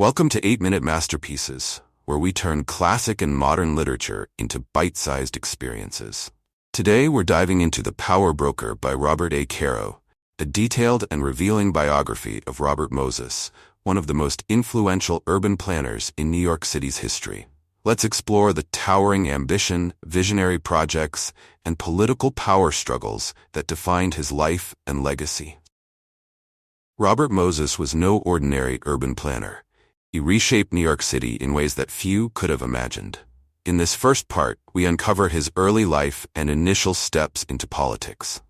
Welcome to 8-Minute Masterpieces, where we turn classic and modern literature into bite-sized experiences. Today we're diving into The Power Broker by Robert A. Caro, a detailed and revealing biography of Robert Moses, one of the most influential urban planners in New York City's history. Let's explore the towering ambition, visionary projects, and political power struggles that defined his life and legacy. Robert Moses was no ordinary urban planner. He reshaped New York City in ways that few could have imagined. In this first part, we uncover his early life and initial steps into politics.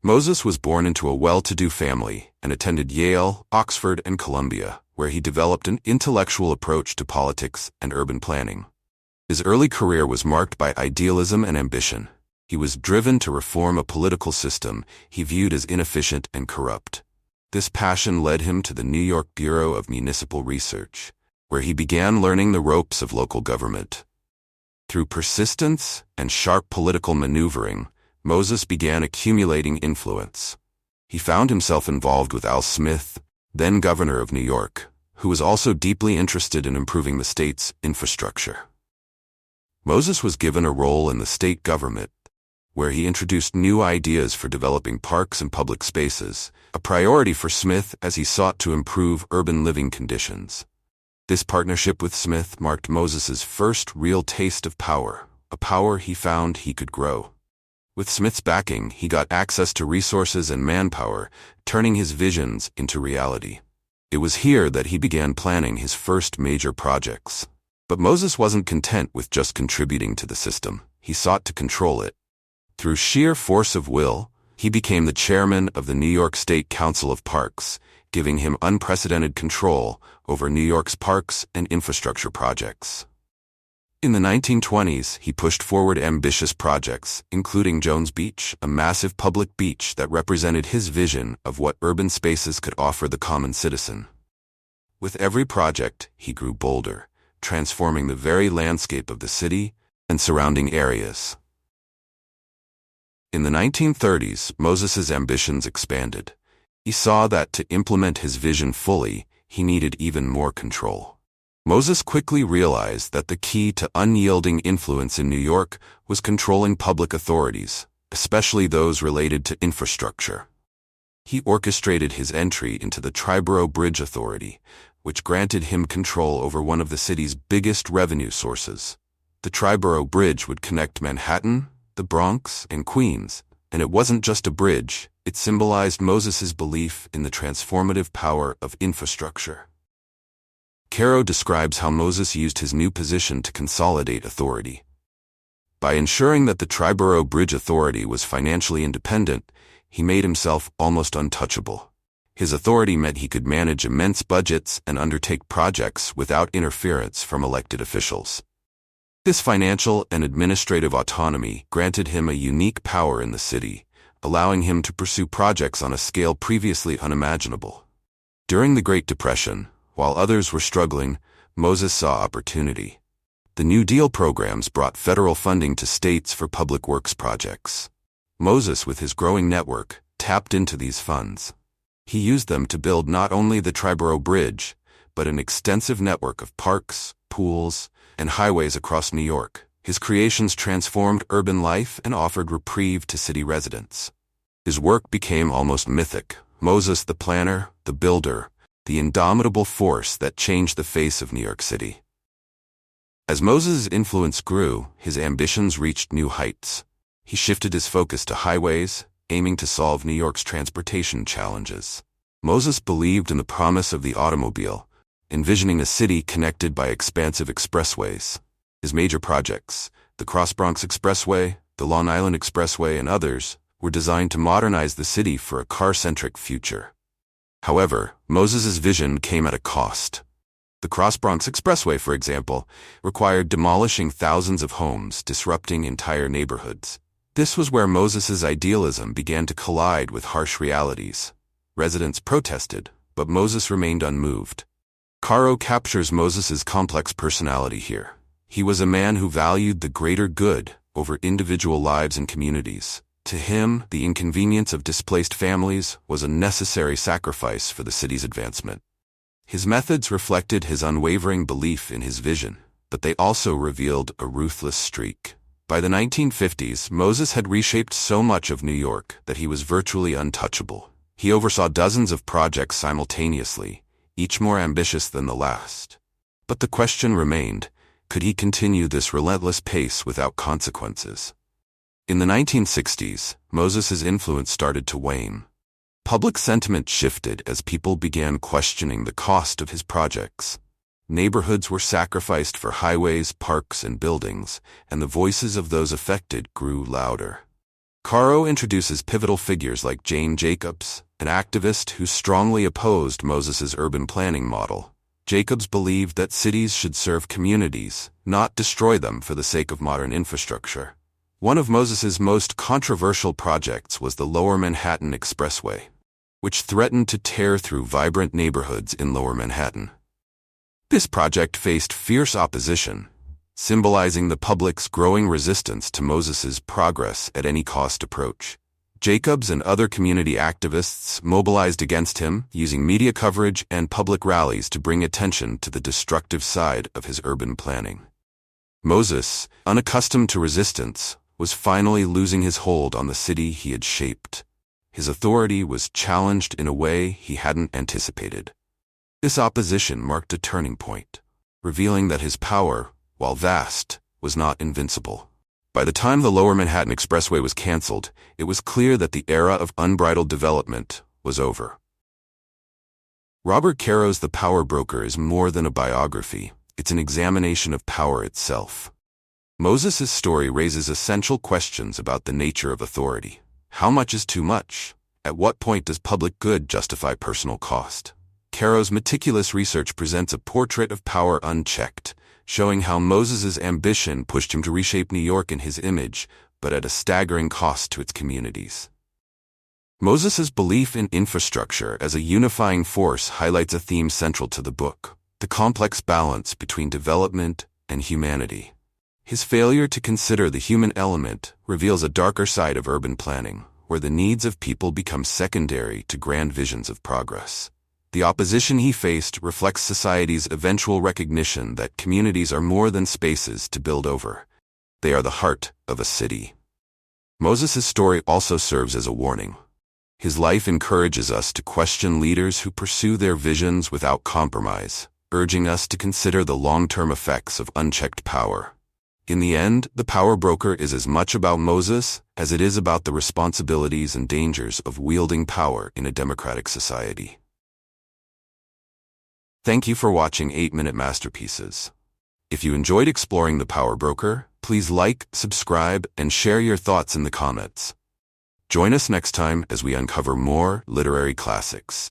Moses was born into a well-to-do family and attended Yale, Oxford, and Columbia, where he developed an intellectual approach to politics and urban planning. His early career was marked by idealism and ambition. He was driven to reform a political system he viewed as inefficient and corrupt. This passion led him to the New York Bureau of Municipal Research, where he began learning the ropes of local government. Through persistence and sharp political maneuvering, Moses began accumulating influence. He found himself involved with Al Smith, then governor of New York, who was also deeply interested in improving the state's infrastructure. Moses was given a role in the state government, where he introduced new ideas for developing parks and public spaces, a priority for Smith as he sought to improve urban living conditions. This partnership with Smith marked Moses's first real taste of power, a power he found he could grow. With Smith's backing, he got access to resources and manpower, turning his visions into reality. It was here that he began planning his first major projects. But Moses wasn't content with just contributing to the system. He sought to control it. Through sheer force of will, he became the chairman of the New York State Council of Parks, giving him unprecedented control over New York's parks and infrastructure projects. In the 1920s, he pushed forward ambitious projects, including Jones Beach, a massive public beach that represented his vision of what urban spaces could offer the common citizen. With every project, he grew bolder, transforming the very landscape of the city and surrounding areas. In the 1930s, Moses's ambitions expanded. He saw that to implement his vision fully, he needed even more control. Moses quickly realized that the key to unyielding influence in New York was controlling public authorities, especially those related to infrastructure. He orchestrated his entry into the Triborough Bridge Authority, which granted him control over one of the city's biggest revenue sources. The Triborough Bridge would connect Manhattan, the Bronx, and Queens, and it wasn't just a bridge, it symbolized Moses's belief in the transformative power of infrastructure. Caro describes how Moses used his new position to consolidate authority. By ensuring that the Triborough Bridge Authority was financially independent, he made himself almost untouchable. His authority meant he could manage immense budgets and undertake projects without interference from elected officials. This financial and administrative autonomy granted him a unique power in the city, allowing him to pursue projects on a scale previously unimaginable. During the Great Depression, while others were struggling, Moses saw opportunity. The New Deal programs brought federal funding to states for public works projects. Moses, with his growing network, tapped into these funds. He used them to build not only the Triborough Bridge, but an extensive network of parks, pools, and highways across New York. His creations transformed urban life and offered reprieve to city residents. His work became almost mythic. Moses, the planner, the builder, the indomitable force that changed the face of New York City. As Moses' influence grew, his ambitions reached new heights. He shifted his focus to highways, aiming to solve New York's transportation challenges. Moses believed in the promise of the automobile, envisioning a city connected by expansive expressways. His major projects, the Cross-Bronx Expressway, the Long Island Expressway, and others, were designed to modernize the city for a car-centric future. However, Moses's vision came at a cost. The Cross-Bronx Expressway, for example, required demolishing thousands of homes, disrupting entire neighborhoods. This was where Moses's idealism began to collide with harsh realities. Residents protested, but Moses remained unmoved. Caro captures Moses's complex personality here. He was a man who valued the greater good over individual lives and communities. To him, the inconvenience of displaced families was a necessary sacrifice for the city's advancement. His methods reflected his unwavering belief in his vision, but they also revealed a ruthless streak. By the 1950s, Moses had reshaped so much of New York that he was virtually untouchable. He oversaw dozens of projects simultaneously, each more ambitious than the last. But the question remained, could he continue this relentless pace without consequences? In the 1960s, Moses's influence started to wane. Public sentiment shifted as people began questioning the cost of his projects. Neighborhoods were sacrificed for highways, parks, and buildings, and the voices of those affected grew louder. Caro introduces pivotal figures like Jane Jacobs, an activist who strongly opposed Moses's urban planning model. Jacobs believed that cities should serve communities, not destroy them for the sake of modern infrastructure. One of Moses's most controversial projects was the Lower Manhattan Expressway, which threatened to tear through vibrant neighborhoods in Lower Manhattan. This project faced fierce opposition, symbolizing the public's growing resistance to Moses's progress-at-any-cost approach. Jacobs and other community activists mobilized against him, using media coverage and public rallies to bring attention to the destructive side of his urban planning. Moses, unaccustomed to resistance, was finally losing his hold on the city he had shaped. His authority was challenged in a way he hadn't anticipated. This opposition marked a turning point, revealing that his power, while vast, was not invincible. By the time the Lower Manhattan Expressway was canceled, it was clear that the era of unbridled development was over. Robert Caro's The Power Broker is more than a biography. It's an examination of power itself. Moses's story raises essential questions about the nature of authority. How much is too much? At what point does public good justify personal cost? Caro's meticulous research presents a portrait of power unchecked, showing how Moses's ambition pushed him to reshape New York in his image, but at a staggering cost to its communities. Moses's belief in infrastructure as a unifying force highlights a theme central to the book: the complex balance between development and humanity. His failure to consider the human element reveals a darker side of urban planning, where the needs of people become secondary to grand visions of progress. The opposition he faced reflects society's eventual recognition that communities are more than spaces to build over. They are the heart of a city. Moses's story also serves as a warning. His life encourages us to question leaders who pursue their visions without compromise, urging us to consider the long-term effects of unchecked power. In the end, The Power Broker is as much about Moses as it is about the responsibilities and dangers of wielding power in a democratic society. Thank you for watching 8-Minute Masterpieces. If you enjoyed exploring The Power Broker, please like, subscribe, and share your thoughts in the comments. Join us next time as we uncover more literary classics.